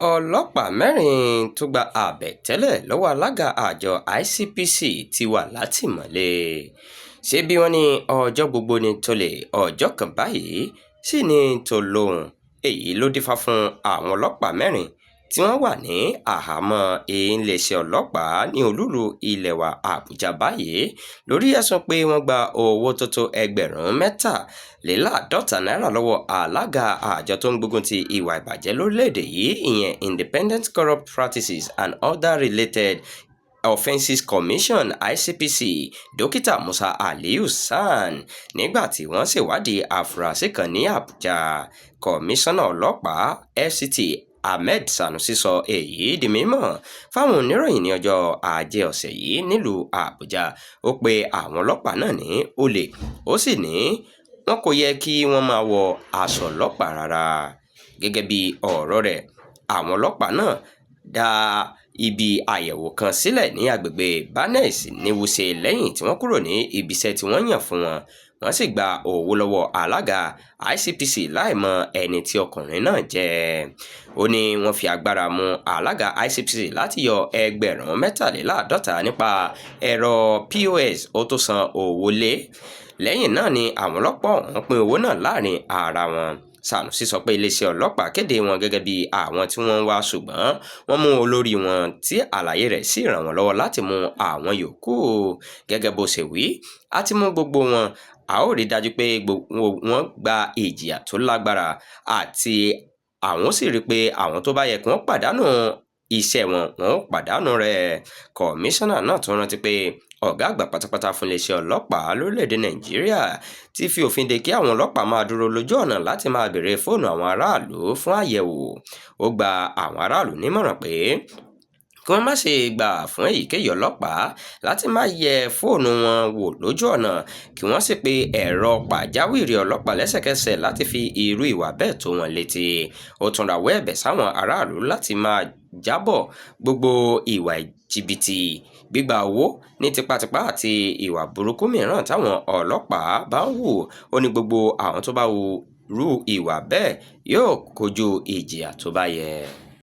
ọlọ́pàá mẹ́rin tó gba àbẹ̀tẹ́lẹ̀ lọ́wọ́ alága àjọ ICPC ti wà látìmọ́lé. ṣé bí wọ́n ní ọjọ́ gbogbo ní tolè ọjọ́ kan báyìí sì ní tòlóhùn. èyí ló dífá fún àwọn ọlọ́pàá mẹ́rin tí wọ́n wà ní àhámọ́ iléeṣẹ́ ọlọ́pàá ní olúlu ilẹ̀ wa Àbújá báyìí lórí ẹ̀sùn pé wọ́n gba owó tó tó ẹgbẹ̀rún mẹ́tàléláàádọ́ta náírà lọ́wọ́ alága àjọ tó ń gbógun ti ìwà ìbàjẹ́ lórílẹ̀‐èdè yìí ìyẹn Independent Corrupt Practices and Other Related Offences Commission ICPC dókítà Musa Aliyu San nígbà tí wọ́n ṣèwádìí àfúrásì kan ní Àbújá. Kọmíṣánná ọlọ́pàá FCT Ahmed Sanusi sọ èyí di mímọ̀ fáwọn oníròyìn ní ọjọ́ Ajé ọ̀sẹ̀ yìí nílùú Àbújá. ó pe àwọn ọlọ́pàá náà ní olè, ó sì ní wọn kò yẹ kí wọ́n máa wọ aṣọ ọlọ́pàá rárá. gẹ́gẹ́ bí ọ̀rọ̀ rẹ̀, àwọn ọlọ́pàá náà dá ibi àyẹ̀wò kan sílẹ̀ ní agbègbè Barnes ní Wuse lẹ́yìn tí wọ́n kúrò ní ibiṣẹ́ tí wọ́n yàn fún wọn. wọ́n sì gba owó lọ́wọ́ alága ICPC láìmọ̀ ẹni tí ọkùnrin náà jẹ́. ó ní wọ́n fi agbára mú alága ICPC láti yọ ẹgbẹ̀rún mẹ́tàléláàádọ́ta nípa ẹ̀rọ POS ó tó san owó lé. lẹ́yìn náà ni àwọn ọlọ́pàá ọ̀hún pín owó náà láàrin ara wọn. Sanusi sọ pé iléeṣẹ́ ọlọ́pàá kéde wọn gẹ́gẹ́ bí àwọn tí wọ́n ń wá, ṣùgbọ́n wọ́n mú olórí wọn tí àlàyé rẹ̀ sì ràn wọ́n lọ́wọ́ láti mú àwọn yòókù. gẹ́gẹ́ bó ṣe wí, a ti mú gbogbo wọn, a ó rí dájú pé wọ́n gba ìjìyà tó lágbára àti àwọn sì rí pé àwọn tó bá yẹ kí wọ́n pàdánù iṣẹ́ wọn ó pàdánù rẹ̀. Kọmíṣánná náà tún rántí pé ọ̀gá àgbà pátápátá fún iléeṣẹ́ ọlọ́pàá lórílẹ̀‐èdè Nàìjíríà ti fi òfin de kí àwọn ọlọ́pàá máa dúró lójú ọ̀nà láti máa béèrè fóònù àwọn aráàlú fún àyẹ̀wò. ó gba àwọn aráàlú nímọ̀ràn pé kí wọ́n má ṣe gbà fún èyíkéyìí ọlọ́pàá láti máa yẹ fóònù wọn wò lójú ọ̀nà, kí wọ́n sì pe ẹ̀rọ pàjáwìrì ọlọ́pàá lẹ́sẹ̀kẹsẹ̀ láti fi irú ìwà bẹ́ẹ̀ tó wọn létí. ó tún rawọ́ ẹ̀bẹ̀ sáwọn aráàlú láti máa jábọ̀ gbogbo ìwà jìbìtì, gbígba owó ní tipátipá àti ìwà burúkú mìíràn táwọn ọlọ́pàá bá ń hù. ó ní gbogbo àwọn tó bá hù irú ìwà bẹ́ẹ̀ yóò kojú ìjìyà tó bá yẹ.